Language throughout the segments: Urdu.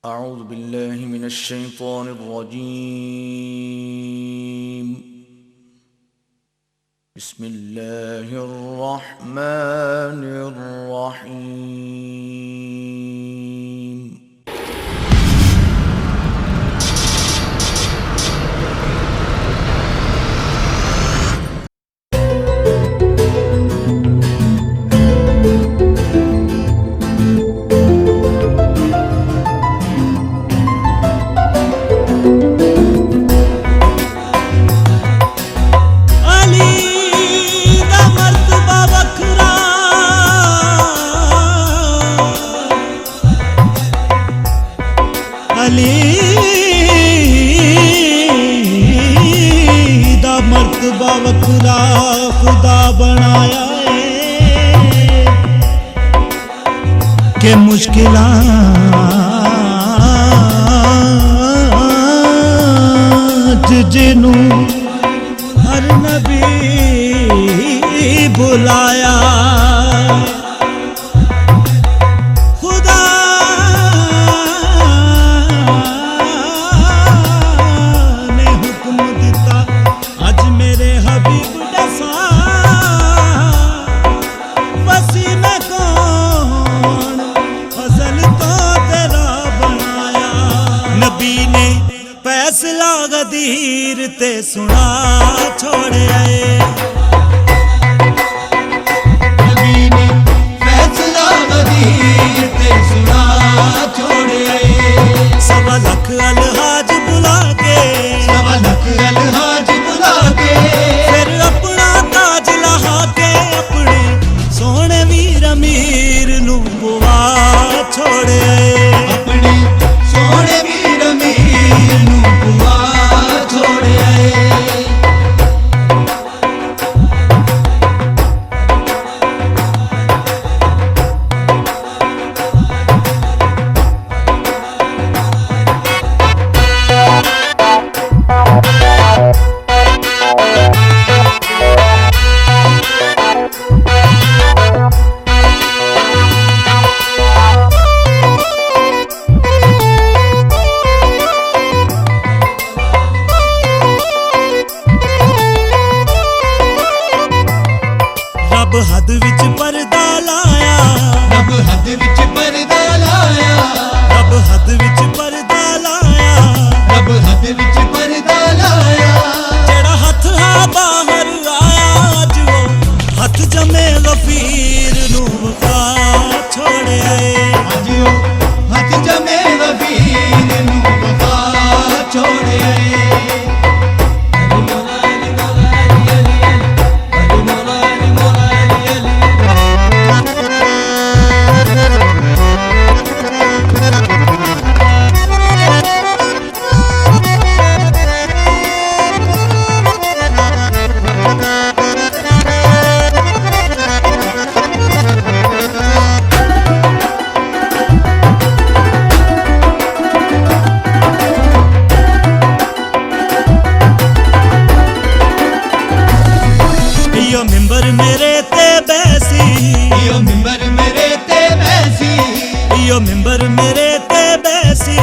أعوذ بالله من الشيطان الرجيم. بسم الله الرحمن الرحيم. مرتبہ وکھرا خدا بنایا ہے کہ مشکلات جنوں ہر نبی بلایا فیصلہ غدیر تے سنا چھوڑیا ہے نبی نے فیصلہ غدیر تے سنا چھوڑیا ہے سوا لکھ الحاج بلا کے پھر اپنا تاج لہا کے اپنے سونے ویر امیر نو بوا چھوڑیا ہے اپنے سونے ویر امیر نو بوا چھوڑیا ہے رب حد وچ پردہ لایا رب حد وچ پردہ لایا رب حد وچ پردہ لایا رب حد وچ پردہ لایا جڑا ہتھ ہا باہر آیا اج وہ ہتھ جمے غفیر نو وفا چھوڑیا اے اج وہ ہتھ جمے غفیر نو وفا چھوڑیا اے ممبر میرے تے بیسی ایو ممبر میرے تے بیسی ایو ممبر میرے تے بیسی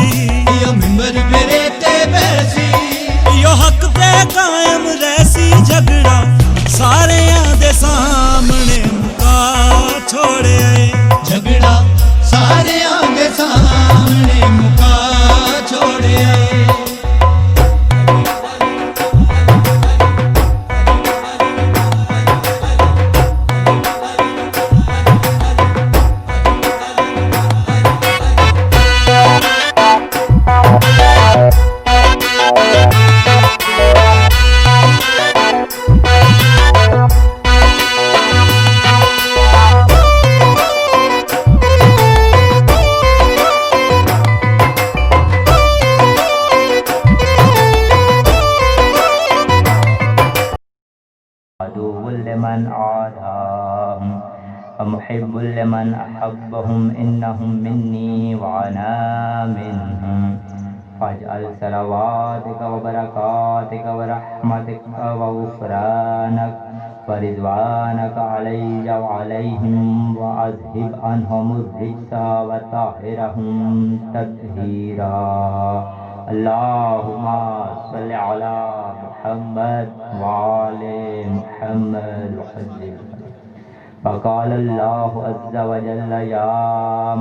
ایو ممبر میرے تے بیسی ایو حق تے قائم رہسی جھگڑا سارے دے سامنے مکا چھوڑیا اے جھگڑا سارے دے سامنے مکا چھوڑیا اے عدو لمن عاداهم ومحب لمن أحبهم إنهم مني وأنا منهم فاجعل صلواتك وبركاتك ورحمتك وغفرانك ورضوانك علي وعليهم وأذهب عنهم الرجس وطهرهم تطهيرا. اللهم صل على محمد وعلى محمد وسلم. فقال الله عز وجل يا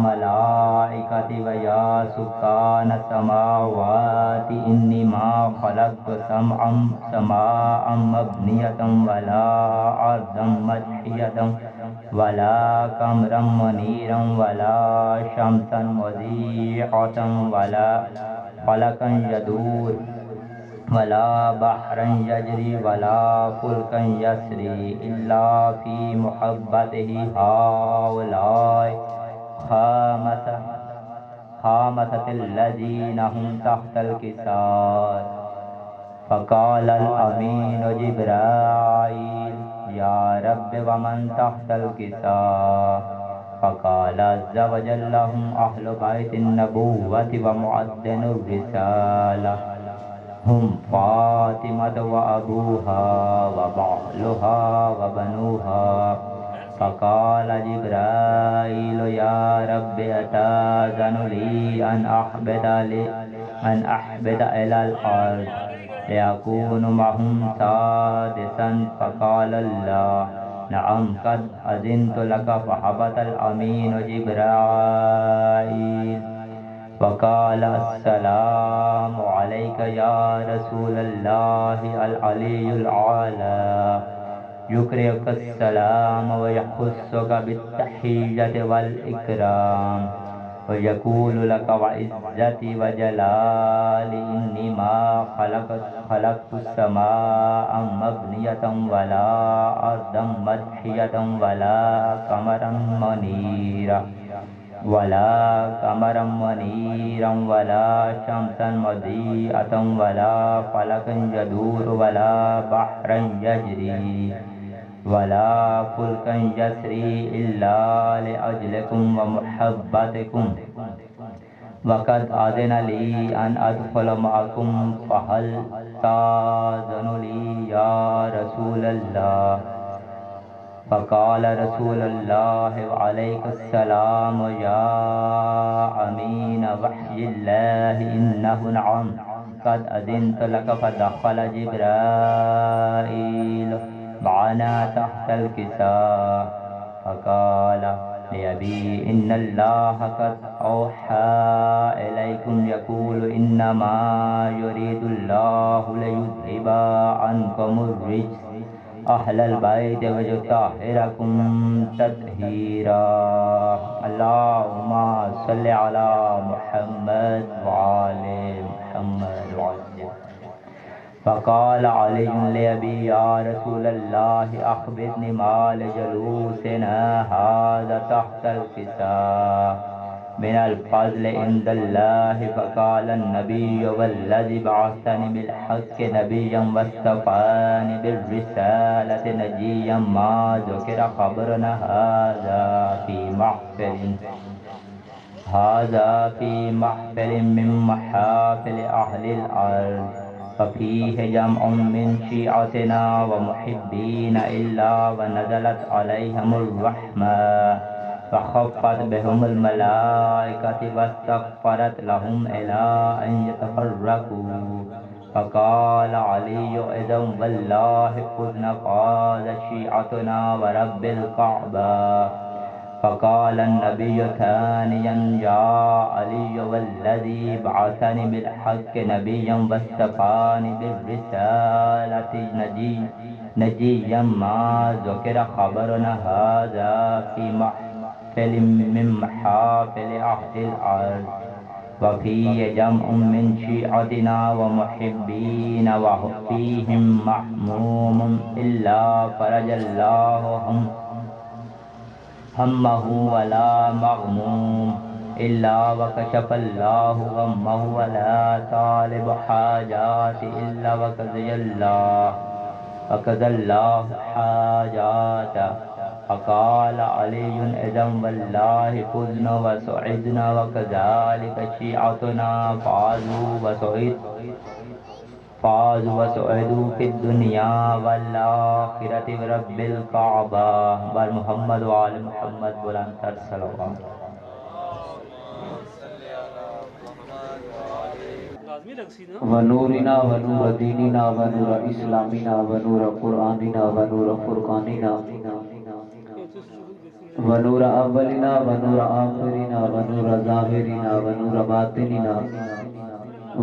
ملائكتي ويا سكان السماوات إني ما خلقت سماء مبنية ولا أرضا مدحية ولا قمرا منيرا ولا شمسا مضيئة ولا فلكا يدور ولا بحرا يجري ولا فلكا يسري إلا في محبته هؤلاء خامسة الذين هم تحت الكسار. فقال الأمين جبرائيل يا رب ومن تحت الكسار؟ فقال عز وجل هم أهل بيت النبوة ومعدن الرسالة، هم فاطمة وأبوها وبعلها وبنوها. فقال جبرائيل يا رب أتأذن لي أن أحبط إلى الأرض ليكون معهم سادسا؟ فقال الله نعم قد أذنت لك. فهبط الأمين جبرائيل وقال السلام عليك يا رسول الله العلي الأعلى، يقرئك السلام ويخصك بالتحية والإكرام ويقول لك وعزتي وجلالي إني ما خلقت السماء مبنية ولا أرضا مدحية ولا قمرا منيرا ولا شمسا مضيئة ولا فلكا يدور ولا بحرا يجري ولا فلكا يسري إلا لأجلكم ومحبتكم. وقد أذن لي أن أدخل معكم فهل تأذن لي يا رسول الله؟ فقال رسول الله وعليك السلام يا أمين وحي الله إنه نعم قد أذنت لك. فدخل جبرائيل معنا تحت الكساء فقال لأبي إن الله قد أوحى إليكم يقول إنما يريد الله ليذهب عنكم الرجس أهل البيت ويطهركم تطهيرا. اللهم صل على محمد وعلى محمد وسلم. فقال علي لأبي يا رسول الله أخبرني ما لجلوسنا هذا تحت الكساء من الفضل عند الله. فقال النبي والذي بعثني بالحق نبيا واصطفاني بالرسالة نجيا ما ذكر خبرنا هذا في محفل من محافل أهل الأرض، ففيه جمع من شيعتنا ومحبين إلا ونزلت عليهم الرحمة فخفت بهم الملائكة واستغفرت لهم إلى أن يتفرقوا. فقال علي إذن والله خذنا قال شيعتنا ورب الكعبة. فقال النبي ثانيا يا علي والذي بعثني بالحق نبيا واصطفاني بالرسالة نجيا ما ذكر خبرنا هذا في محفل من محافل أهل الأرض، وفيه جمع من شيعتنا ومحبين وفيهم محموم إلا فرج الله همه ولا مغموم إلا وكشف الله غمه ولا طالب حاجات إلا وقضي الله حاجاته. فقال علي إذن والله فزنا وسعدنا وكذلك شيعتنا فازوا فازوا وسعدوا في الدنيا والآخرة برب الكعبة بر محمد وآل محمد بلند تر صلوات. ونورنا ونور دیننا ونور اسلامنا ونور قرآننا ونور فرقاننا ونور اولنا ونور آخرنا ونور ظاہرنا ونور باطننا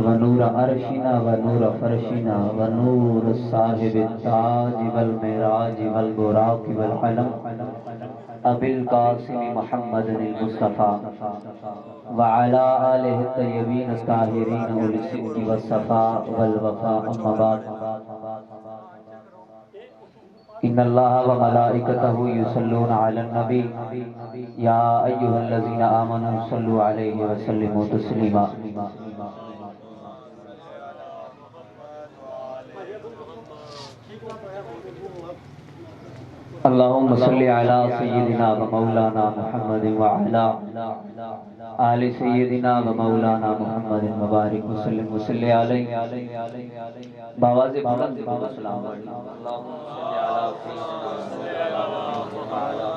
ونور عرشنا ونور فرشنا ونور صاحب التاج والمعراج والبراق والعلم ابی القاسم محمد المصطفیٰ وعلى آلہ الطیبین الطاہرین والصدق والصفاء والوفاء اما بعد ان اللہ وملائکتہ یصلون علی النبی یا ایہا الذین آمنوا صلوا علیہ وسلموا تسلیما. اللہم صلی علی سیدنا و مولانا محمد وعلا آل سیدنا و مولانا محمد مبارک وسلم وصلی علیہ باواز بلند بابا سلام علیہ. اللہم صلی علی سیدنا وعلا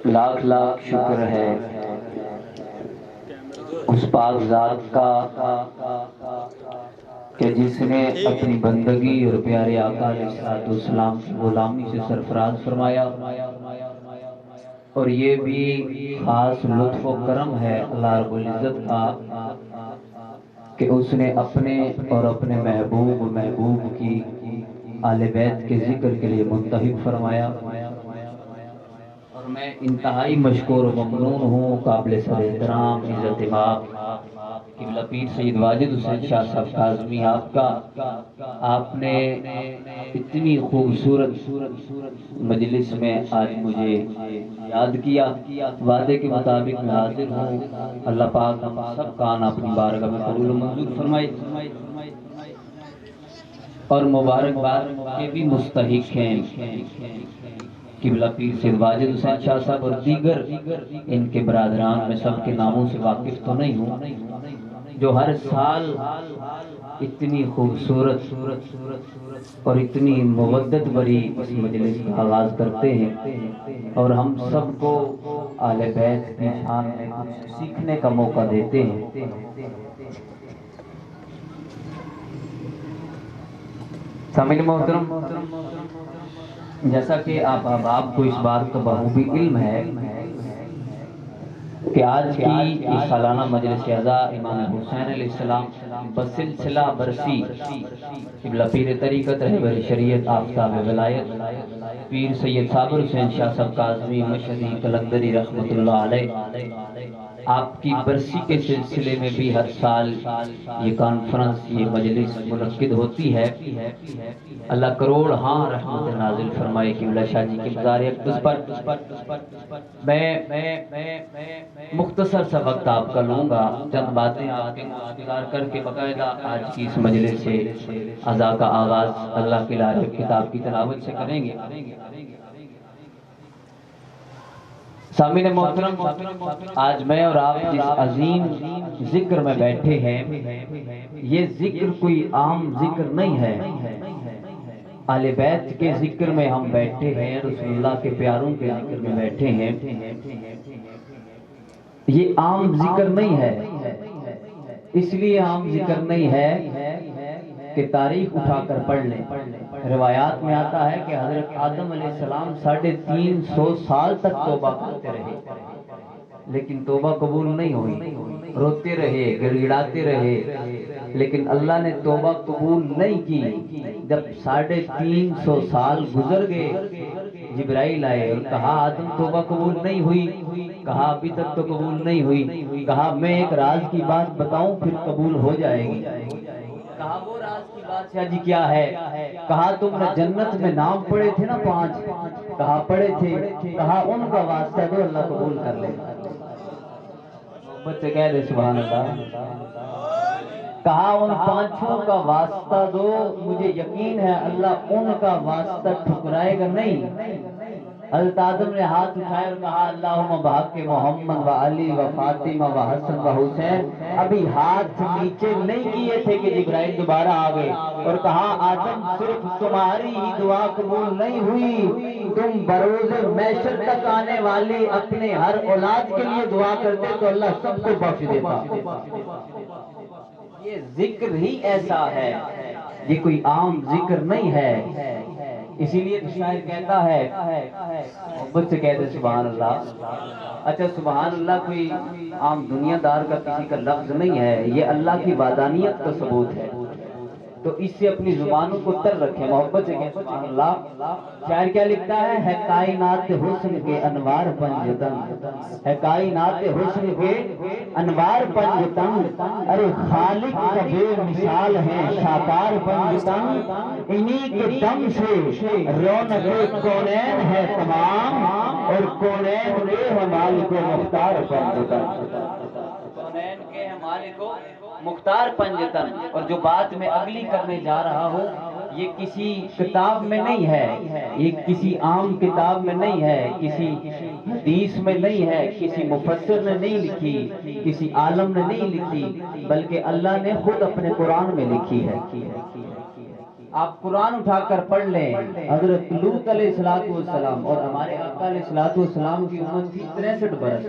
لاکھ لاکھ شکر ہے اس پاک ذات کا کہ جس نے اپنی بندگی اور پیارے آقا علیہ السلام کی غلامی سے سرفراز فرمایا. اور یہ بھی خاص لطف و کرم ہے اللہ رب العزت کا کہ اس نے اپنے اور اپنے محبوب کی آل بیت کے ذکر کے لیے منتخب فرمایا. میں انتہائی مشکور و ممنون ہوں قابل سر احترام عزت مآب قبلہ پیر سید واجد حسین شاہ صاحب کاظمی آپ نے اتنی خوبصورت مجلس میں آج مجھے یاد کیا. وعدے کے مطابق میں حاضر ہوں. اللہ پاک ہم سب کان اپنی بارگاہ میں قبول و منظور فرمائے اور مبارکباد کے بھی مستحق ہیں قبلہ پیر سید واجد حسین شاہ صاحب اور دیگر ان کے برادران. میں سب کے ناموں سے واقف تو نہیں ہوں جو ہر سال اتنی خوبصورت اور اتنی مودت بری اس مجلس کا آغاز کرتے ہیں اور ہم سب کو آل بیت کی شان میں کچھ سیکھنے کا موقع دیتے ہیں. سامعین محترم، جیسا کہ آپ کو اس بات کا بخوبی علم ہے کہ آج کی سالانہ مجلس اعزاء امام حسین علیہ السلام بسلسلہ برسی قبلہ پیر طریقت رہبر شریعت آفتاب ولایت پیر سید صابر حسین شاہ صاحب کاظمی مشہدی قلندری رحمۃ اللہ علیہ آپ کی برسی کے سلسلے میں بھی ہر سال یہ کانفرنس یہ مجلس منعقد ہوتی ہے. اللہ کروڑ ہاں رحمت نازل فرمائے قبلہ شاہ جی کے مزار اقدس پر. میں مختصر سا وقت آپ کا لوں گا، چند باتیں آپ کے گزار کر کے باقاعدہ آج کی اس مجلس سے عزا کا آغاز اللہ کی لارح کتاب کی تلاوت سے کریں گے. سامعین محترم، آج میں اور آپ جس عظیم ذکر میں بیٹھے ہیں یہ ذکر کوئی عام ذکر نہیں ہے. آل بیت کے ذکر میں ہم بیٹھے ہیں، رسول اللہ کے پیاروں کے ذکر میں بیٹھے ہیں. یہ عام ذکر نہیں ہے. اس لیے عام ذکر نہیں ہے کہ تاریخ اٹھا کر پڑھ لیں. روایات میں آتا ہے کہ حضرت آدم علیہ السلام 350 سال تک توبہ کرتے رہے لیکن توبہ قبول نہیں ہوئی. روتے رہے، گڑ گڑاتے رہے، لیکن اللہ نے توبہ قبول نہیں کی. جب 350 سال گزر گئے جبرائیل آئے اور کہا آدم توبہ قبول نہیں ہوئی. کہا ابھی تک تو قبول نہیں ہوئی. کہا میں ایک راز کی بات بتاؤں پھر قبول ہو جائے گی. کہا وہ راز کی بات شاہ جی کیا ہے؟ کہا تم نے جنت میں نام پڑھے تھے نا 5. کہا پڑھے تھے. کہا ان کا واسطہ دو اللہ قبول کر لے. محبت سے کہہ دے سبحان اللہ. کہا ان پانچوں کا واسطہ دو, مجھے یقین ہے اللہ ان کا واسطہ ٹھکرائے گا نہیں. حضرت آدم نے ہاتھ اٹھائے اور کہا اللہم بحق محمد و علی و فاطمہ و حسن و حسین. ابھی ہاتھ نیچے نہیں کیے تھے کہ جبرائیل دوبارہ آ گئے اور کہا آدم صرف تمہاری ہی دعا قبول نہیں ہوئی, تم بروز محشر تک آنے والے اپنے ہر اولاد کے لیے دعا کرتے تو اللہ سب کو بخش دیتا. یہ ذکر ہی ایسا ہے, یہ کوئی عام ذکر نہیں ہے. اسی لیے شاعر کہتا ہے, محبت سے کہتے سبحان اللہ. اچھا سبحان اللہ کوئی عام دنیا دار کا کسی کا لفظ نہیں ہے, یہ اللہ کی وحدانیت کا ثبوت ہے. تو اس سے اپنی زبانوں کو تر رکھیں. محبت سے کہتے سبحان اللہ. شاعر کیا لکھتا ہے کائنات حسن کے انوار پنجتن, ہے کائنات حسن کے انوار پنجتن, ارے خالق کا بے مثال ہے شاکار پنجتن, انہی کے دم سے رونق کونین ہے تمام, اور کونین کے ہے مالک و مختار پنجتن. کونین کے ہے مالک و مختار پنجتن. اور جو بات میں اگلی کرنے جا رہا ہوں یہ کسی کتاب میں نہیں ہے, یہ کسی عام کتاب میں نہیں ہے, کسی حدیث میں نہیں ہے, کسی مفسر نے نہیں لکھی, کسی عالم نے نہیں لکھی, بلکہ اللہ نے خود اپنے قرآن میں لکھی ہے. آپ قرآن اٹھا کر پڑھ لیں. حضرت لوط علیہ السلام اور ہمارے آقا علیہ السلام کی عمر تھی 63 برس,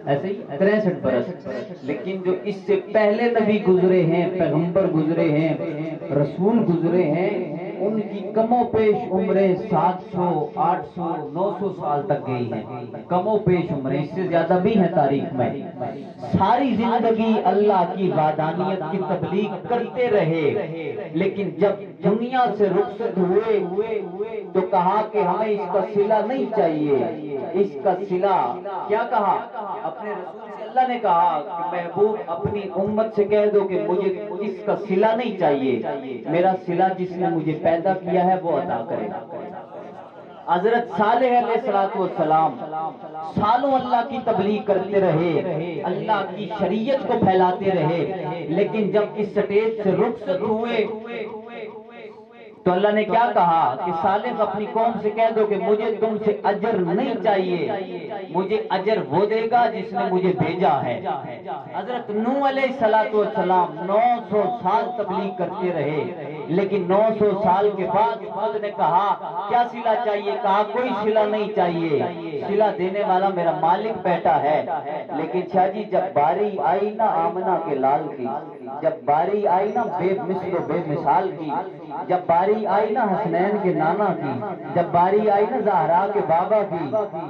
ایسے ہی 63 برس. لیکن جو اس سے پہلے نبی گزرے ہیں, پیغمبر گزرے ہیں, رسول گزرے ہیں, ان کی کم و بیش عمریں 700 800 900 سال تک گئی ہیں. کم و بیش عمریں, اس سے زیادہ بھی ہیں تاریخ میں. ساری زندگی اللہ کی وحدانیت کی تبلیغ کرتے رہے, لیکن جب دنیا سے رخصت ہوئے تو کہا کہ ہمیں اس کا صلہ نہیں چاہیے. اس کا صلہ کیا کہا اپنے رسول سے, اللہ نے کہا کہ محبوب اپنی امت سے کہہ دو کہ مجھے اس کا صلہ نہیں چاہیے, میرا صلہ جس نے مجھے پیدا کیا ہے وہ عطا کرے. حضرت صالح علیہ السلام سالوں اللہ کی تبلیغ کرتے رہے, اللہ کی شریعت کو پھیلاتے رہے, لیکن جب اس سٹیج سے رخصت ہوئے تو اللہ نے کیا کہا کہ صالح اپنی قوم سے کہہ دو کہ مجھے تم سے اجر نہیں چاہیے, مجھے اجر وہ دے گا جس نے مجھے بھیجا ہے. حضرت نوح علیہ السلام 900 سال تبلیغ کرتے رہے, لیکن 900 سال کے بعد خود نے کہا کیا صلہ چاہیے, کہا کوئی صلہ نہیں چاہیے, صلہ دینے والا میرا مالک بیٹا ہے. لیکن شاہ جی جب باری آئی نا آمنہ کے لال کی, جب باری آئی نا بے مثل و بے مثال کی, جب باری آئی نا حسنین کے نانا کی, جب باری آئی نا زہرا کے بابا کی,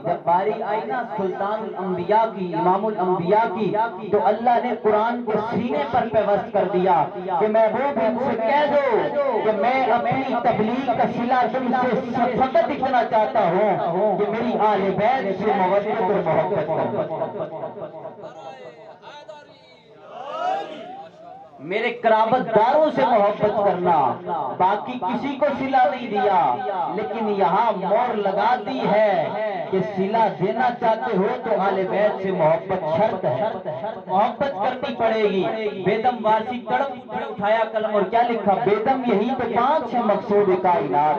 جب باری آئی نا سلطان الانبیاء کی, امام الانبیاء کی, تو اللہ نے قرآن کو سینے پر پیوست کر دیا کہ محبوب ان سے کہہ دو کہ میں اپنی تبلیغ کا صلہ تم سے فقط اتنا چاہتا ہوں کہ میری آل بیت سے مودت اور محبت کرو, میرے قرابت داروں سے محبت کرنا, باقی کسی کو صلہ نہیں دیا. لیکن یہاں مور لگا دی ہے کہ صلہ دینا چاہتے ہو تو آل بیت سے محبت شرط ہے, محبت کرنی پڑے گی. بیدم وارسی تڑپ اٹھایا قلم اور کیا لکھا, بیدم یہی تو 5 ہے مقصود کائنات,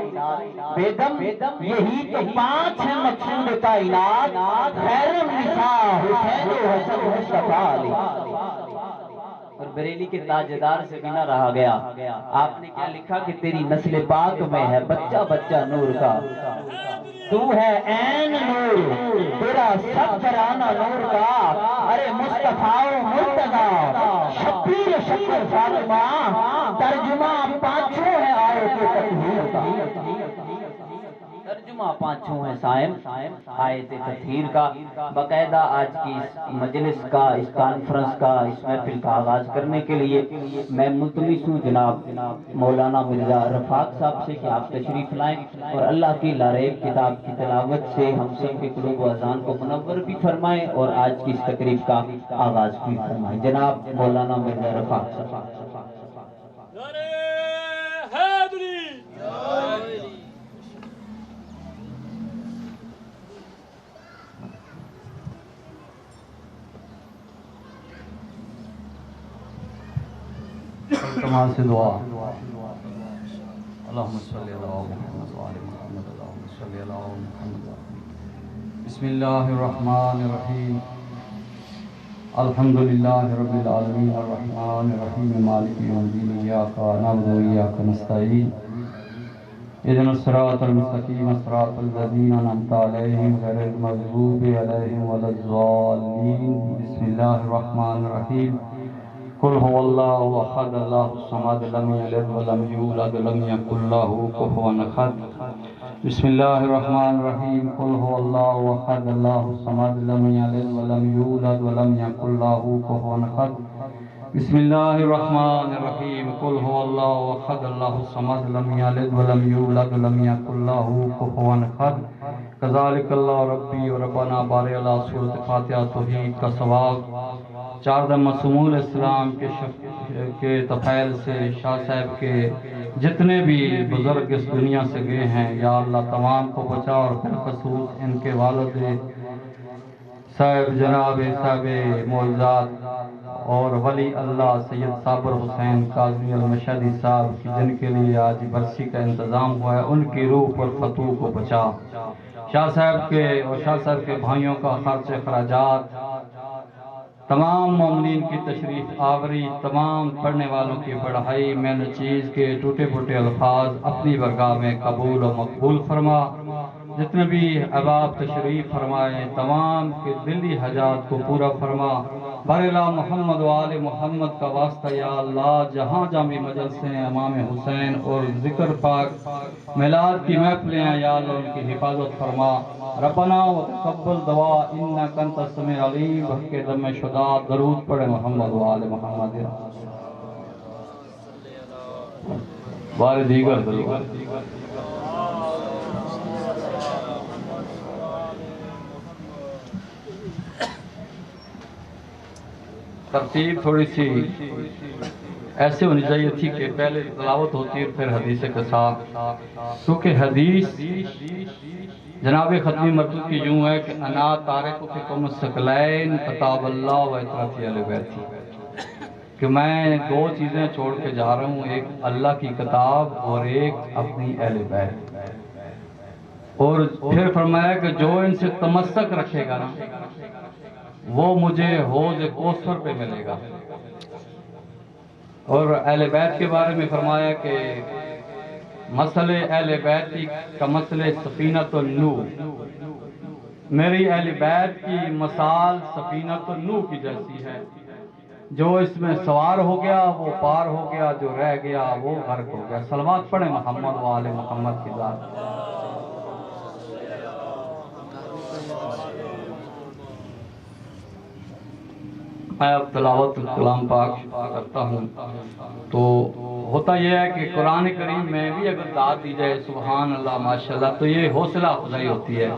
بیدم یہی تو 5 ہے مقصود کائنات, خیر النساء حسین و حسن مصطفیٰ علی. اور بریلی کے تاجدار سے بھی نہ رہا گیا. آپ نے کیا لکھا کہ تیری نسل پاک میں ہے بچہ بچہ نور کا, تو ہے عین نور, تیرا سب گھرانہ نور کا, ارے مصطفیٰ و مرتضیٰ شبیر شکر فاطمہ, ترجمہ 5 ہے آیت تطہیر کا, ترجمہ 5 ہے صاحب آیت تطہیر کا. باقاعدہ آج کی اس مجلس کا, اس کانفرنس کا, اس محفل کا آغاز کرنے کے لیے میں ملتمس ہوں جناب مولانا مرزا رفاق صاحب سے کہ آپ تشریف لائیں اور اللہ کی لاریب کتاب کی تلاوت سے ہم سب کے قلوب و اذان کو منور بھی فرمائیں اور آج کی اس تقریب کا آغاز بھی فرمائیں. جناب مولانا مرزا رفاق صاحب. اجتماع سے دعا اللہم صلی علی محمد و آل محمد اللہم صلی علی محمد بسم اللہ الرحمن الرحیم الحمدللہ رب العالمین الرحمن الرحیم مالک یوم الدین ایاک نعبد و ایاک نستعین اهدنا الصراط المستقیم صراط الذین انعمت علیہم غیر المغضوب علیہم ولا الضالین بسم اللہ الرحمن الرحیم قل هو اللہ احد اللہ الصمد لم یلد ولم یولد ولم یکن له کفوا احد بسم اللہ الرحمن الرحیم قل هو اللہ احد اللہ الصمد لم یلد ولم یولد ولم یکن له کفوا احد بسم اللہ الرحمن الرحیم قل هو اللہ احد اللہ الصمد لم یلد ولم یولد ولم یکن له کفوا احد کذالک اللہ ربی و ربنا بارک علی سورۃ فاتحہ توحید کا ثواب چاردم معصومون علیہ السلام کے طفیل سے شاہ صاحب کے جتنے بھی بزرگ اس دنیا سے گئے ہیں یا اللہ تمام کو بچا اور بالخصوص ان کے والد صاحب جناب صاحب معجزات اور ولی اللہ سید صابر حسین قاضی المشہدی صاحب کی جن کے لیے آج برسی کا انتظام ہوا ہے ان کی روح پر فتوح کو بچا شاہ صاحب کے اور شاہ صاحب کے بھائیوں کا خرچ اخراجات تمام مومنین کی تشریف آوری تمام پڑھنے والوں کی پڑھائی میں نے چیز کے ٹوٹے پھوٹے الفاظ اپنی برگاہ میں قبول و مقبول فرما جتنے بھی احباب تشریف فرمائے تمام کے دلی حاجات کو پورا فرما بارلا محمد و آل محمد کا واسطہ یا اللہ جہاں جامی مجلسیں امام حسین اور ذکر پاک میلاد کی محفلیں ہیں یا اللہ ان کی حفاظت فرما ربنا و تقبل دعا انک انت السمیع العلیم حق دم شدا درود پڑھے محمد و آل محمد بار دیگر درود ترتیب تھوڑی سی ایسے ہونی چاہیے تھی کہ پہلے تلاوت ہوتی ہے پھر حدیث کے ساتھ کیونکہ حدیث جناب ختمی مرتب کی یوں ہے کہ انا تارک فیکم الثقلین کتاب اللہ و اطرافی اہل بیتی کہ میں دو چیزیں چھوڑ کے جا رہا ہوں ایک اللہ کی کتاب اور ایک اپنی اہل بیت اور پھر فرمایا کہ جو ان سے تمسک رکھے گا نا وہ مجھے حوض کوثر پہ ملے گا اور اہل بیت کے بارے میں فرمایا کہ مسئلہ اہل بیت کا مسئلہ سفینۃ النوح میری اہل بیت کی مثال سفینۃ النوح کی جیسی ہے جو اس میں سوار ہو گیا وہ پار ہو گیا جو رہ گیا وہ غرق ہو گیا صلوات پڑھیں محمد و آل محمد کی ذات میں اب تلاوت کلام پاک کرتا ہوں تو ہوتا یہ ہے کہ قرآن کریم میں بھی اگر داد دی جائے سبحان اللہ ماشاءاللہ تو یہ حوصلہ افزائی ہوتی ہے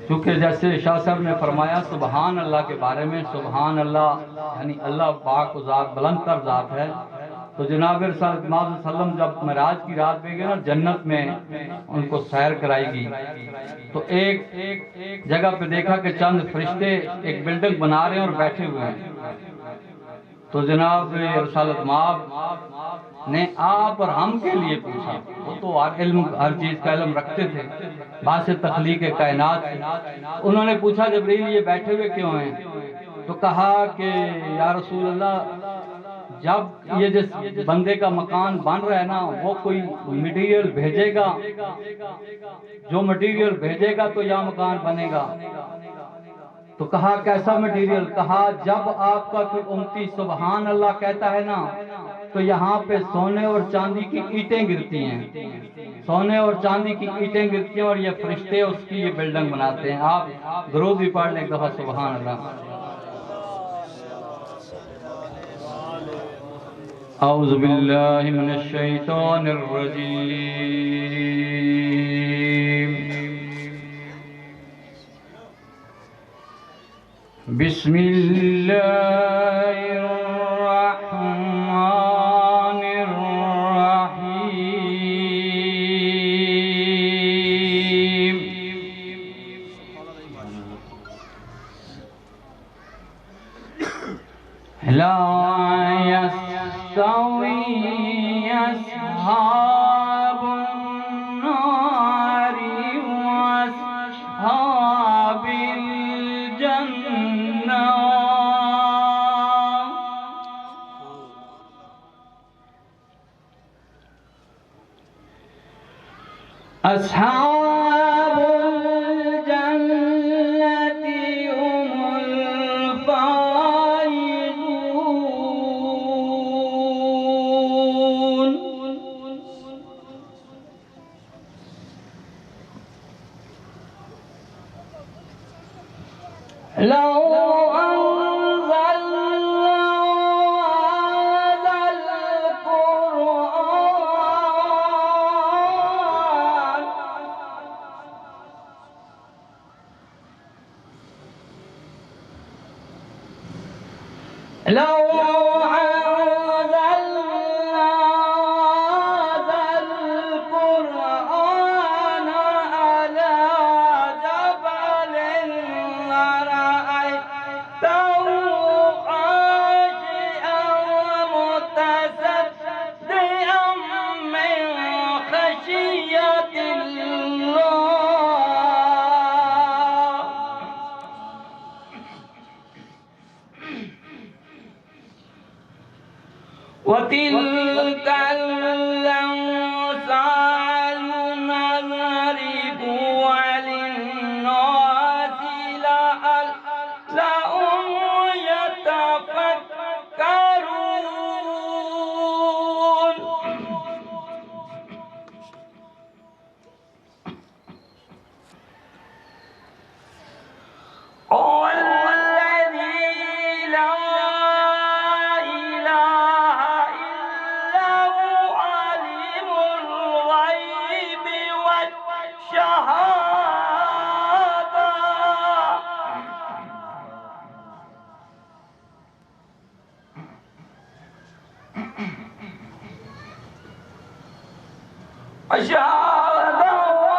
کیونکہ جیسے شاہ صاحب نے فرمایا سبحان اللہ کے بارے میں سبحان اللہ یعنی اللہ پاک و ذات بلند تر ذات ہے تو جناب صلی اللہ علیہ وسلم جب معراج کی رات میں گئے نا جنت میں ان کو سیر کرائی گی تو ایک جگہ پہ دیکھا کہ چند فرشتے ایک بلڈنگ بنا رہے ہیں اور بیٹھے ہوئے ہیں تو جناب رسالت مآب نے آپ اور ہم کے لیے پوچھا وہ تو ہر چیز کا علم رکھتے تھے باعث تخلیق کائنات انہوں نے پوچھا جبریل یہ بیٹھے ہوئے کیوں ہیں تو کہا کہ یا رسول اللہ جب یہ جس بندے کا مکان بن رہا ہے نا وہ کوئی مٹیریل بھیجے گا جو مٹیریل بھیجے گا تو یہ مکان بنے گا تو کہا کیسا مٹیریل کہا جب آپ کا کوئی امتی سبحان اللہ کہتا ہے نا تو یہاں پہ سونے اور چاندی کی اینٹیں گرتی ہیں سونے اور چاندی کی اینٹیں گرتی ہیں اور یہ فرشتے اس کی یہ بلڈنگ بناتے ہیں آپ درود بھی پڑھ لیں ایک دفعہ سبحان اللہ اعوذ باللہ من الشیطان الرجیم بسم اللہ الرحمن الرحیم لا يستوي أصحاب النار وأصحاب الجنة أصحاب الجنة هم الفائزون لو أنزلنا هذا القرآن لو أنزلنا هذا القرآن على جبل لرأيته خاشعا متصدعا من خشية الله وتلك الأمثال نضربها للناس لعلهم يتفكرون هو الذي لا إله إلا هو عالم الغيب والشهادة هو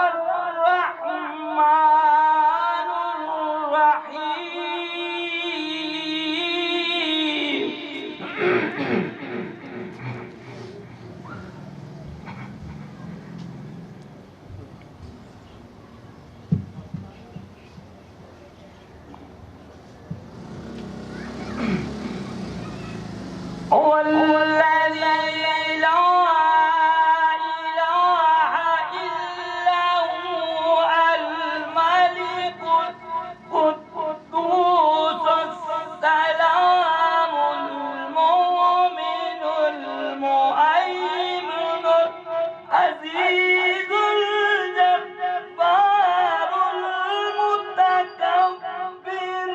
الرحمن الرحيم هو الذي لا إله إلا هو الملك القدوس السلام المؤمن المهيمن العزيز الجبار المتكبر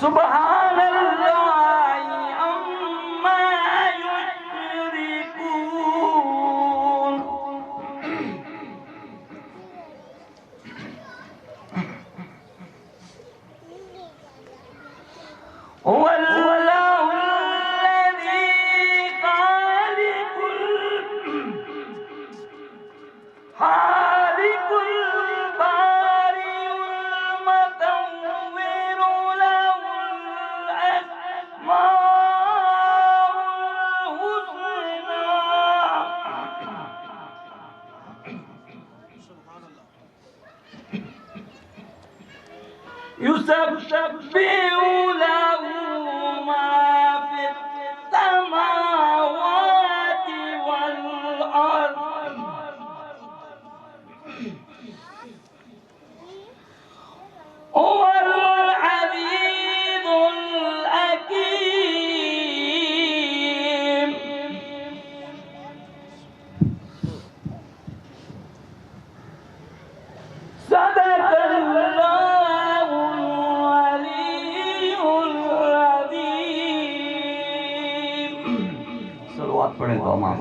سبحان الله عما يشركون هو الله الذي خالق البارئ المصور له الأسماء الحسنى يسبح له ما في السماوات والأرض هو العزيز الحكيم صدق الله العلي العظيم صلوات پڑھیں تو امام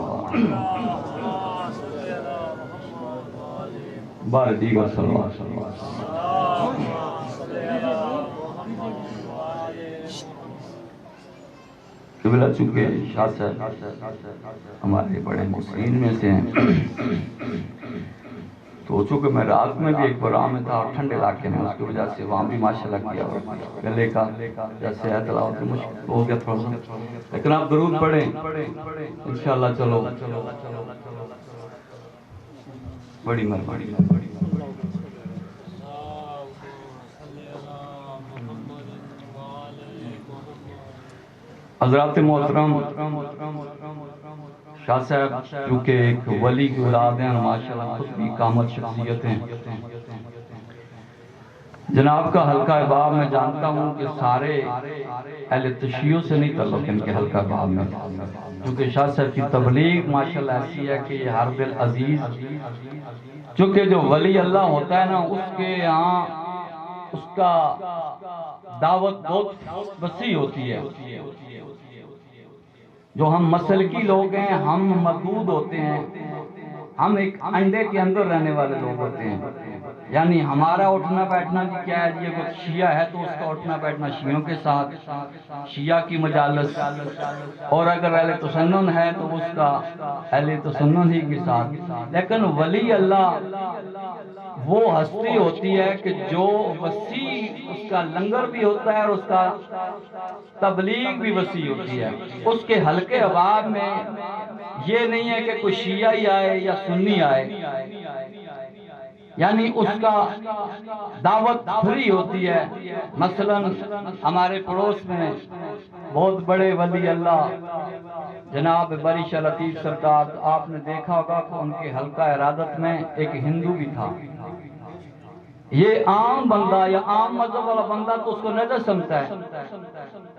بار دیگر صلوات قبلہ چکے شاہ صاحب ہمارے بڑے محسنین میں سے ہیں تو چونکہ میں رات میں بھی ایک پروگرام میں تھا اور ٹھنڈے علاقے میں، اس کی وجہ سے وہاں بھی ماشاءاللہ کیا اور گلے کا جیسے ہے تلاوت مشکل ہو گیا تھوڑا سا، لیکن آپ درود پڑھیں انشاءاللہ۔ چلو بڑی مہربانی۔ حضرات محترم، شاہ صاحب چونکہ ایک ولی کی اولاد ہیں، ماشاءاللہ خود بھی کامل شخصیت ہیں۔ جناب کا حلقہ احباب میں جانتا ہوں کہ سارے اہل تشیع سے نہیں تعلق ان کے حلقہ احباب میں، کیونکہ شاہ صاحب کی تبلیغ ماشاءاللہ ایسی ہے کہ یہ ہر دل عزیز، چونکہ جو ولی اللہ ہوتا ہے نا، اس کے یہاں اس کا دعوت بہت وسیع ہوتی ہے۔ جو ہم مسلکی لوگ ہیں، ہم محدود ہوتے ہیں، ہم ایک انڈے کے اندر رہنے والے لوگ ہوتے ہیں، یعنی ہمارا اٹھنا بیٹھنا بھی کیا ہے، یہ اگر شیعہ ہے تو اس کا اٹھنا بیٹھنا شیعوں کے ساتھ، شیعہ کی مجالس، اور اگر اہل تسنن ہے تو اس کا اہل تسنن ہی کے ساتھ۔ لیکن ولی اللہ وہ ہستی ہوتی ہے کہ جو وسیع، اس کا لنگر بھی ہوتا ہے اور اس کا تبلیغ بھی وسیع ہوتی ہے۔ اس کے حلقے احباب میں یہ نہیں ہے کہ کوئی شیعہ ہی آئے یا سنی آئے، یعنی اس کا دعوت فری ہوتی ہے۔ مثلا ہمارے پڑوس میں بہت بڑے ولی اللہ جناب بری شاہ لطیف سرکار، آپ نے دیکھا ہوگا کہ ان کے حلقہ ارادت میں ایک ہندو بھی تھا۔ یہ عام بندہ یا عام مذہب والا بندہ تو اس کو نظر سمجھتا ہے،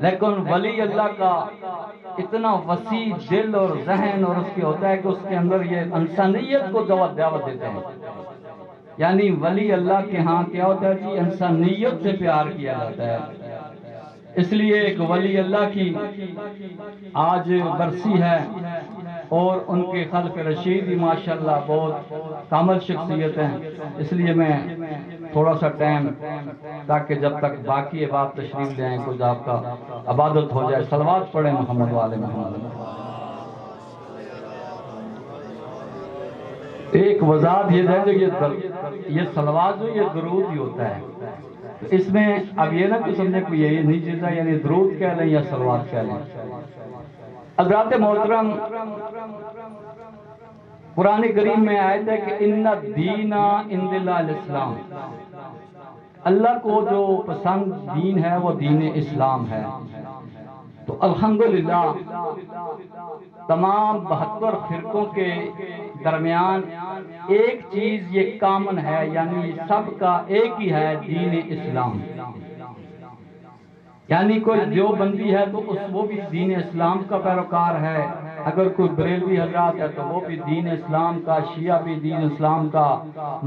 لیکن ولی اللہ کا اتنا وسیع دل اور ذہن اور اس کے ہوتا ہے کہ اس کے اندر یہ انسانیت کو دعوت دیتے ہیں۔ یعنی ولی اللہ کے ہاں کیا ہوتا ہے جی، انسانیت سے پیار کیا جاتا ہے۔ اس لیے ایک ولی اللہ کی آج برسی ہے اور ان کے خلف رشید بھی ماشاءاللہ بہت کامل شخصیت ہیں۔ اس لیے میں تھوڑا سا ٹائم، تاکہ جب تک باقی احباب تشریف لے آئیں کچھ آپ کا عبادت ہو جائے، صلوات پڑھیں محمد والے محمد۔ ایک وضاحت یہ ہے جو یہ صلوات جو یہ درود ہی ہوتا ہے، اس میں اب یہ نہ کہ سمجھے کوئی یہ نہیں چیز ہے، یعنی درود کہہ لیں یا صلوات کہہ لیں۔ حضرات محترم، قرآن کریم میں آیت ہے کہ ان الدین عند اللہ الاسلام، اللہ کو جو پسند دین ہے وہ دین اسلام ہے۔ تو الحمدللہ تمام 72 فرقوں کے درمیان ایک چیز یہ کامن ہے، یعنی سب کا ایک ہی ہے، دین اسلام۔ یعنی کوئی دیوبندی ہے تو وہ بھی دین اسلام کا پیروکار ہے، اگر کوئی بریلوی حضرات ہے تو وہ بھی دین اسلام کا، شیعہ بھی دین اسلام کا،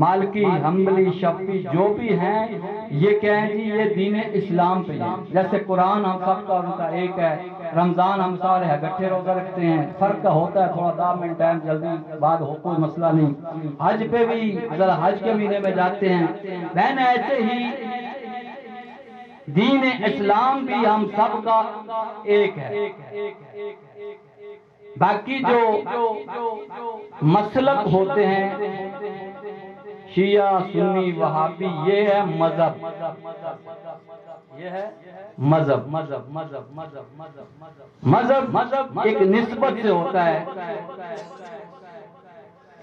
مالکی، حنبلی، شافعی جو بھی ہیں یہ کہیں جی یہ دین اسلام پہ ہیں۔ جیسے قرآن ہم سب کا ان کا ایک ہے، رمضان ہم سارے اکٹھے روزہ رکھتے ہیں، فرق ہوتا ہے تھوڑا 10 منٹ ٹائم جلدی بعد ہو، کوئی مسئلہ نہیں۔ حج پہ بھی ذرا حج کے مہینے میں جاتے ہیں، بہن ایسے ہی دین اسلام بھی ہم سب کا ایک ہے۔ باقی جو مسلک ہوتے ہیں شیعہ، سنی، وہابی، یہ ہے مذہب، یہ ہے مذہب ایک نسبت سے ہوتا ہے،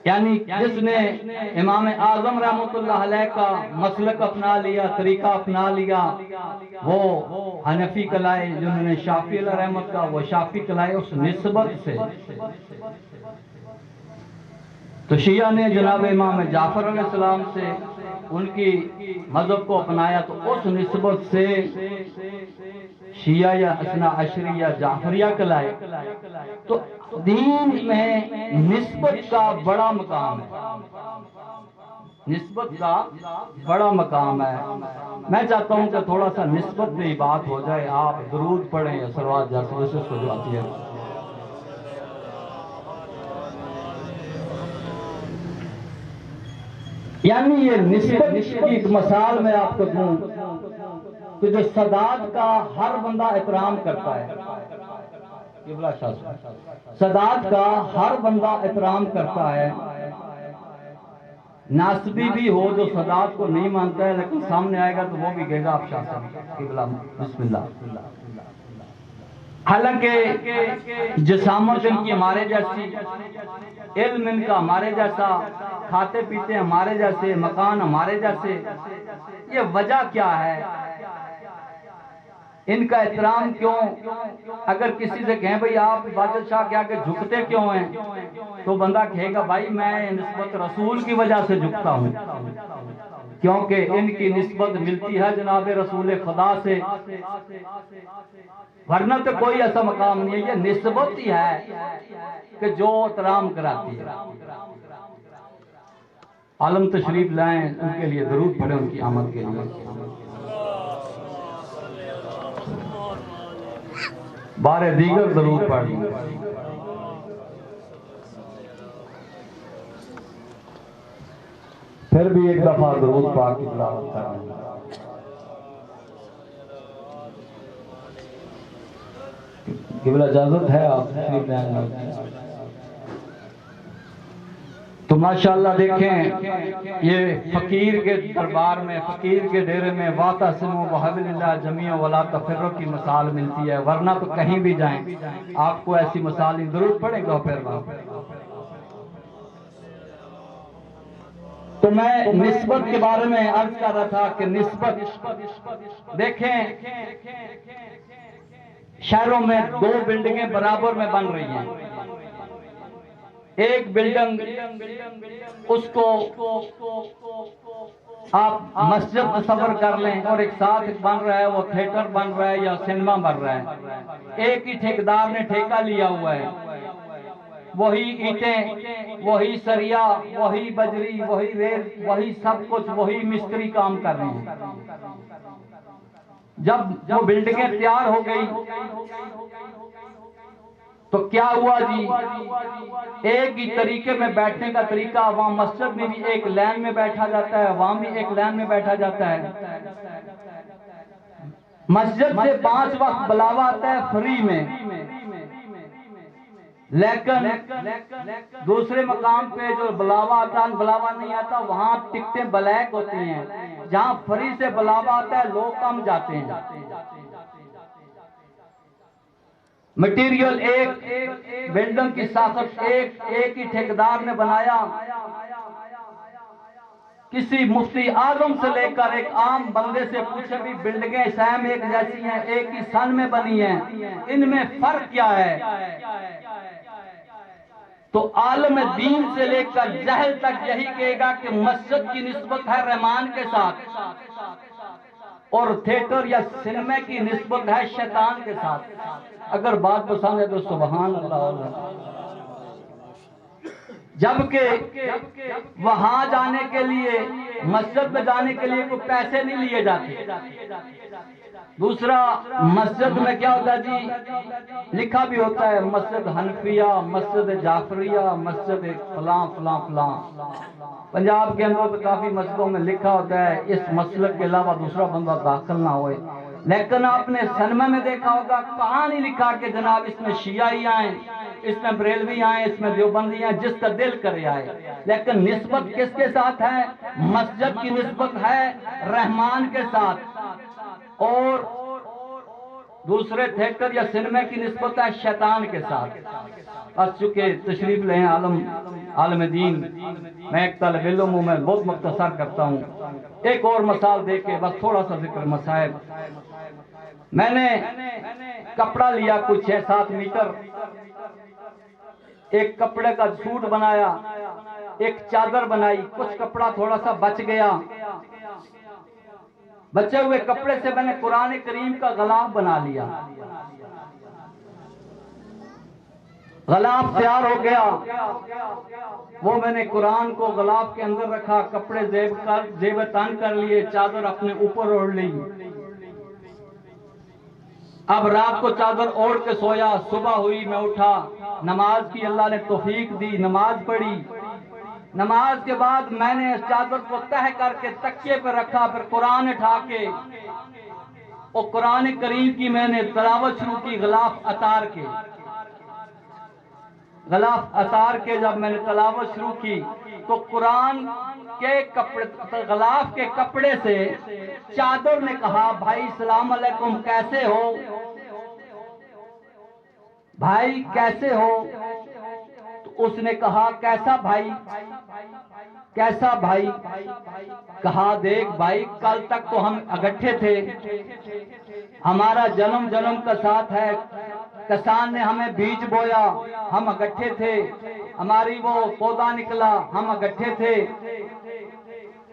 یعنی جس نے امام اعظم رحمۃ اللہ علیہ کا مسلک اپنا لیا، طریقہ اپنا لیا، وہ حنفی کہلائے، جنہوں نے شافعی علیہ رحمت کا وہ شافعی کہلائے، اس نسبت سے۔ تو شیعہ نے جناب امام جعفر علیہ السلام سے ان کی مذہب کو اپنایا، تو اس نسبت سے شیعہ یا اثنا عشری یا جعفریہ کہلائے۔ تو دین میں نسبت کا بڑا مقام ہے، نسبت کا بڑا مقام ہے۔ میں چاہتا ہوں کہ تھوڑا سا نسبت پہ ہی بات ہو جائے، آپ درود پڑھیں یا صلوات جیسے جیسے سو جاتی ہے۔ یعنی یہ نسبت کی ایک مثال میں آپ کو دوں کہ جو سادات کا ہر بندہ احترام کرتا ہے، سادات کا ہر بندہ احترام کرتا ہے، ناسبی بھی ہو جو سادات کو نہیں مانتا ہے لیکن سامنے آئے گا تو وہ بھی کہے گا آپ شاہ صاحب قبلہ بسم اللہ. حالانکہ جسامت ان کی ہمارے جیسی، علم ان کا ہمارے جیسا، کھاتے پیتے ہمارے جیسے، مکان ہمارے جیسے. یہ وجہ کیا ہے؟ ان کا احترام کیوں؟ اگر کسی سے کہیں بھئی آپ عبادت شاہ کے آگے جھکتے کیوں ہیں تو بندہ کہے گا بھائی میں نسبت رسول کی وجہ سے جھکتا ہوں، کیونکہ ان کی نسبت ملتی ہے جناب رسول خدا سے، ورنہ تو کوئی ایسا مقام نہیں ہے. یہ نسبت ہی ہے کہ جو احترام کراتی ہے. عالم تشریف لائیں، ان کے لیے درود پڑھیں ان کی آمد کے لیے. بارے دیگر درود پڑھیں. پھر بھی ایک دفعہ درود پاک کی تلاوت کریں. قبلہ اجازت ہے آپ تشریف لائیں. تو ماشاءاللہ دیکھیں یہ فقیر کے دربار میں، فقیر کے ڈیرے میں وَاعْتَصِمُوا بِحَبْلِ اللَّهِ جَمِيعًا وَلَا تَفَرَّقُوا کی مثال ملتی ہے، ورنہ تو کہیں بھی جائیں آپ کو ایسی مثال نہیں. ضرور پڑھیں گا پھر وہاں. تو میں نسبت کے بارے میں عرض کر رہا تھا کہ نسبت دیکھیں شہروں میں دو بلڈنگیں برابر میں بن رہی ہیں. ایک بلڈنگ اس کو آپ مسجد تصور کر لیں اور ایک ساتھ بن رہا ہے وہ تھیٹر بن رہا ہے یا سینما بن رہا ہے. ایک ہی ٹھیکیدار نے ٹھیکہ لیا ہوا ہے. وہی اینٹیں، وہی سریا، وہی بجری، وہی ریت، وہی سب کچھ، وہی مستری کام کر رہے ہیں. جب وہ بلڈنگیں تیار ہو گئی تو کیا ہوا جی؟ ایک ہی طریقے میں بیٹھنے کا طریقہ، وہاں مسجد میں بھی ایک لائن میں بیٹھا جاتا ہے، وہاں بھی ایک لائن میں بیٹھا جاتا ہے. مسجد سے 5 وقت بلاوا آتا ہے فری میں، لیکن دوسرے مقام پہ جو بلاوا آتا ہے بلاوا نہیں آتا وہاں ٹکٹیں بلیک ہوتی ہیں. جہاں فری سے بلاوا آتا ہے لوگ کم جاتے ہیں. مٹیریل ایک، بلڈنگ کی ساخت ایک ہی ٹھیکیدار نے بنایا. کسی مفتی اعظم سے لے کر ایک عام بندے سے پوچھے بھی بلڈنگیں سیم ایک جیسی ہیں، ایک ہی سن میں بنی ہیں، ان میں فرق کیا ہے؟ تو عالم دین سے لے کر جہل تک یہی کہے گا کہ مسجد کی نسبت ہے رحمان کے ساتھ اور تھیٹر یا سینما کی نسبت ہے شیطان کے ساتھ. اگر بات پسند ہے تو سبحان اللہ. جبکہ وہاں جانے کے لیے، مسجد میں جانے کے لیے کوئی پیسے نہیں لیے جاتے. دوسرا مسجد میں کیا ہوتا ہے جی؟ لکھا بھی ہوتا ہے مسجد حنفیہ، مسجد جعفریہ، مسجد فلاں فلاں فلاں. پنجاب کے اندر تو کافی مسجدوں میں لکھا ہوتا ہے اس مسلک کے علاوہ دوسرا بندہ داخل نہ ہوئے. لیکن آپ نے سینما میں دیکھا ہوگا کہاں نہیں لکھا کہ جناب اس میں شیعی آئیں، اس میں بریلوی آئیں، اس میں دیوبندی آئیں، جس کا دل کرے آئے. لیکن نسبت کس کے ساتھ ہے؟ مسجد کی نسبت ہے رحمان کے ساتھ اور دوسرے تھیٹر یا سینما کی نسبت ہے شیطان کے ساتھ. بس چونکہ تشریف لے عالم دین، میں ایک طالب علم ہوں، میں بہت مختصر کرتا ہوں. ایک اور مثال دے کے بس تھوڑا سا ذکر مصائب. میں نے کپڑا لیا کچھ 6-7 میٹر، ایک کپڑے کا سوٹ بنایا، ایک چادر بنائی. کچھ کپڑا تھوڑا سا بچ گیا. بچے ہوئے کپڑے سے میں نے قرآن کریم کا غلاف بنا لیا. غلاف تیار ہو گیا، وہ میں نے قرآن کو غلاف کے اندر رکھا، کپڑے زیب تن کر لیے، چادر اپنے اوپر اوڑھ لی. اب رات کو چادر اوڑھ کے سویا. صبح ہوئی میں اٹھا، نماز کی اللہ نے توفیق دی، نماز پڑھی. نماز کے بعد میں نے اس چادر کو تہ کر کے تکیے پہ رکھا، پھر قرآن اٹھا کے اور قرآن کریم کی میں نے تلاوت شروع کی. غلاف اتار کے جب میں نے تلاوت شروع کی تو قرآن کے کپڑے غلاف کے کپڑے سے چادر نے کہا بھائی السلام علیکم کیسے ہو، بھائی کیسے ہو؟ تو اس نے کہا کیسا بھائی، کیسا بھائی؟ کہا دیکھ بھائی کل تک تو ہم اکٹھے تھے، ہمارا جنم جنم کا ساتھ ہے، کسان نے ہمیں بیج بویا ہم اکٹھے تھے، ہماری وہ پودا نکلا ہم اکٹھے تھے،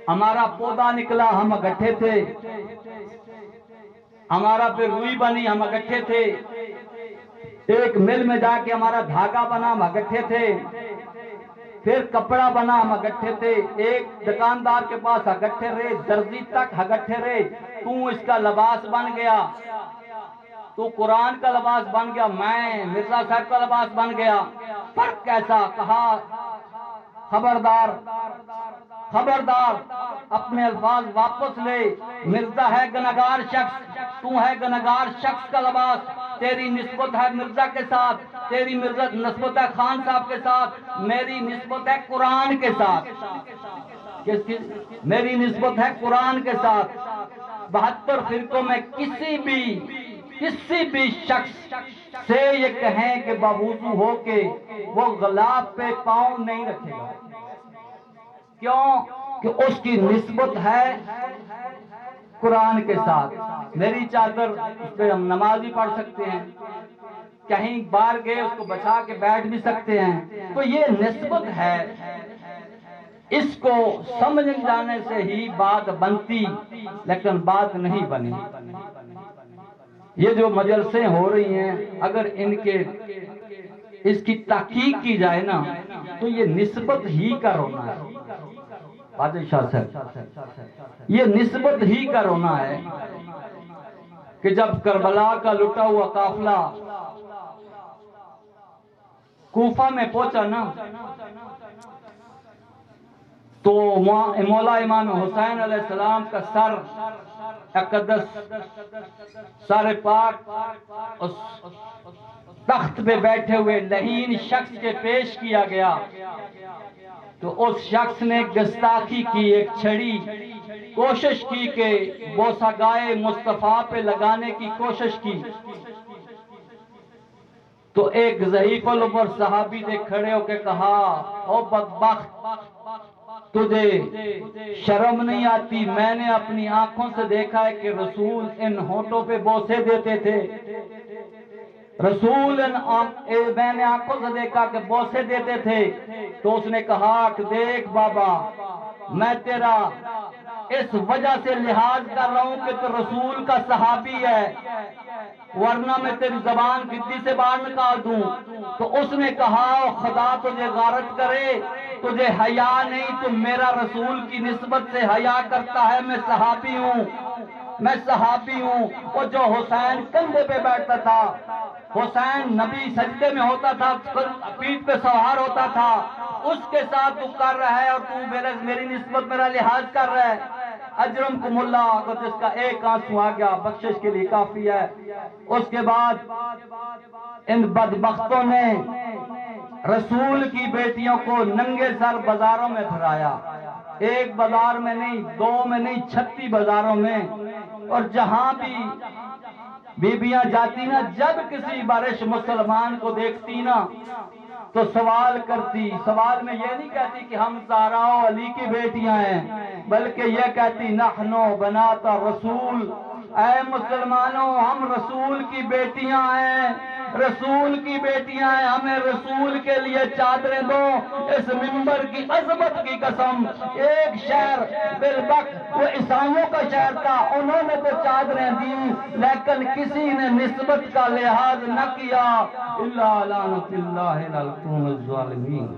ہمارا پودا نکلا ہم اکٹھے تھے، ہمارا پھر روئی بنی ہم اکٹھے تھے، ایک مل میں جا کے ہمارا دھاگا بنا ہم اکٹھے تھے، پھر کپڑا بنا ہم اکٹھے تھے، ایک دکاندار کے پاس اکٹھے رہے، درزی تک اکٹھے رہے، تو اس کا لباس بن گیا، تو قرآن کا لباس بن گیا، میں مرزا صاحب کا لباس بن گیا، فرق کیسا؟ کہا خبردار خبردار اپنے الفاظ واپس لے، مرزا ہے گنہگار شخص، تو ہے گنہگار شخص کا لباس، تیری نسبت ہے مرزا کے ساتھ، تیری نسبت ہے خان صاحب کے ساتھ، میری نسبت ہے قرآن کے ساتھ، میری نسبت ہے قرآن کے ساتھ۔ 72 فرقوں میں کسی بھی شخص سے یہ کہیں کہ باوضو ہو کے وہ غلاف پہ پاؤں نہیں رکھے گا، کیوں کہ اس کی نسبت ہے قرآن کے ساتھ۔ میری چادر اس پہ ہم نماز بھی پڑھ سکتے ہیں، کہیں باہر گئے اس کو بچا کے بیٹھ بھی سکتے ہیں، تو یہ نسبت ہے، اس کو سمجھ جانے سے ہی بات بنتی، لیکن بات نہیں بنی۔ یہ جو مجلسیں ہو رہی ہیں اگر اس کی تحقیق کی جائے نا تو یہ نسبت ہی کا رونا ہے، بادشاہ صاحب یہ نسبت ہی کا رونا ہے کہ جب کربلا کا لٹا ہوا قافلہ کوفہ میں پہنچا نا تو مولا امام حسین علیہ السلام کا سر اقدس سر پاک اس تخت پہ بیٹھے ہوئے لعین شخص کے پیش کیا گیا، تو اس شخص نے گستاخی کی، ایک چھڑی کوشش کی کہ بوسہ گائے مصطفیٰ پہ لگانے کی کوشش کی، تو ایک ضعیف العمر صحابی نے کھڑے ہو کے کہا او بدبخت تجھے شرم نہیں آتی؟ میں نے اپنی آنکھوں سے دیکھا ہے کہ رسول ان ہونٹوں پہ بوسے دیتے تھے، رسول میں نے آنکھوں سے دیکھا کہ بوسے دیتے تھے، تو اس نے کہا کہ دیکھ بابا میں تیرا اس وجہ سے لحاظ کر رہا ہوں کہ تو رسول کا صحابی ہے، ورنہ میں تیری زبان گدی سے باہر نکال دوں۔ تو اس نے کہا خدا تجھے غارت کرے، تجھے حیا نہیں، تو میرا رسول کی نسبت سے حیا کرتا ہے، میں صحابی ہوں، میں صحابی ہوں۔ وہ جو حسین کندھے پہ بیٹھتا تھا، حسین نبی سجدے میں ہوتا تھا، پیٹھ پہ سوار ہوتا تھا، اس کے ساتھ تو کر رہا ہے اور تو میری نسبت میرا لحاظ کر رہا ہے۔ اجرمکم اللہ، اگر جس کا ایک آنسو آ گیا بخشش کے لیے کافی ہے۔ اس کے بعد ان بدبختوں نے رسول کی بیٹیوں کو ننگے سر بازاروں میں پھرایا، ایک بازار میں نہیں، دو میں نہیں، 36 بازاروں میں، اور جہاں بھی بیبیاں جاتی نا، جب کسی بارش مسلمان کو دیکھتی نا تو سوال کرتی، سوال میں یہ نہیں کہتی کہ ہم زہرا و علی کی بیٹیاں ہیں، بلکہ یہ کہتی نحنو بنات رسول، اے مسلمانوں ہم رسول کی بیٹیاں ہیں، رسول کی بیٹیاں ہیں، ہمیں رسول کے لیے چادریں دو۔ اس منبر کی عظمت کی قسم، ایک شہر بالبک وہ عیسائیوں کا شہر تھا، انہوں نے تو چادریں دی لیکن کسی نے نسبت کا لحاظ نہ کیا۔ الا لعنت اللہ علی القوم الظالمین۔